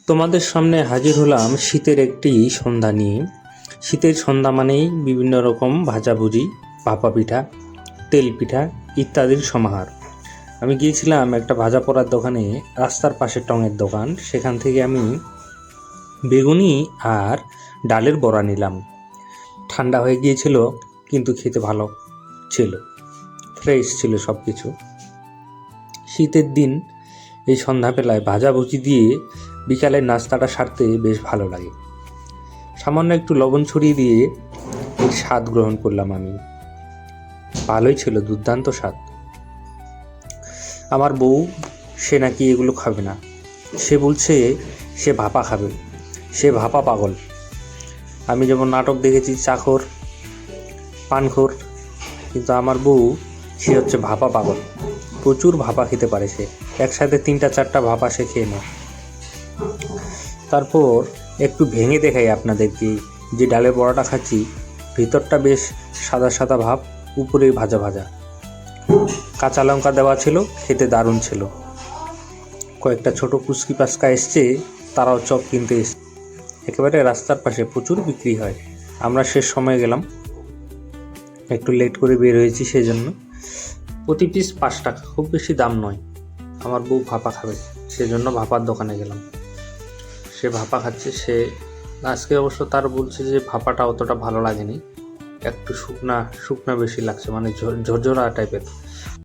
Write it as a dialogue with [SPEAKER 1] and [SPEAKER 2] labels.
[SPEAKER 1] তোমাদের সামনে হাজির হলাম শীতের একটি সন্ধ্যা নিয়ে। শীতের সন্ধ্যা মানেই বিভিন্ন রকম ভাজাভুজি, ভাপা পিঠা, তেল পিঠা ইত্যাদির সমাহার। আমি গিয়েছিলাম একটা ভাজা পোড়ার দোকানে, রাস্তার পাশে টঙের দোকান। সেখান থেকে আমি বেগুনি আর ডালের বড়া নিলাম। ঠান্ডা হয়ে গিয়েছিল, কিন্তু খেতে ভালো ছিল, ফ্রেশ ছিল সব কিছু। শীতের দিন এই সন্ধ্যাবেলায় ভাজাভুজি দিয়ে বিকালের নাস্তাটা সারতে বেশ ভালো লাগে। সামান্য একটু লবণ ছড়িয়ে দিয়ে এর স্বাদ গ্রহণ করলাম আমি। ভালোই ছিল, দুর্দান্ত স্বাদ। আমার বউ, সে নাকি এগুলো খাবে না। সে বলছে সে ভাপা খাবে, সে ভাপা পাগল। আমি যেমন নাটক দেখেছি চাকর, পানখোর, কিন্তু আমার বউ সে হচ্ছে ভাপা পাগল। প্রচুর ভাপা খেতে পারে সে, একসাথে 3-4টা ভাপা সে খেয়ে নেয়। তারপর একটু ভেঙে দেখাই আপনাদেরকে, যে ডালের বড়াটা খাচ্ছি ভিতরটা বেশ সাদা সাদা ভাব, উপরে ভাজা ভাজা। কাঁচা লঙ্কা দেওয়া ছিল, খেতে দারুণ ছিল। কয়েকটা ছোট পুচকি পাচকা এসছে, তারাও চপ কিনতে এসছে। একেবারে রাস্তার পাশে প্রচুর বিক্রি হয়। আমরা শেষ সময় গেলাম, একটু লেট করে বের হয়েছি, সেই জন্য। প্রতি পিস 5 টাকা, খুব বেশি দাম নয়। আমার বউ ভাপা খাবে, সেজন্য ভাপার দোকানে গেলাম। সে ভাপা খাচ্ছে। সে আজকে অবশ্য তার বলছে যে ভাপাটা অতটা ভালো লাগেনি, একটু শুকনা শুকনা বেশি লাগছে, মানে ঝরঝরা টাইপের।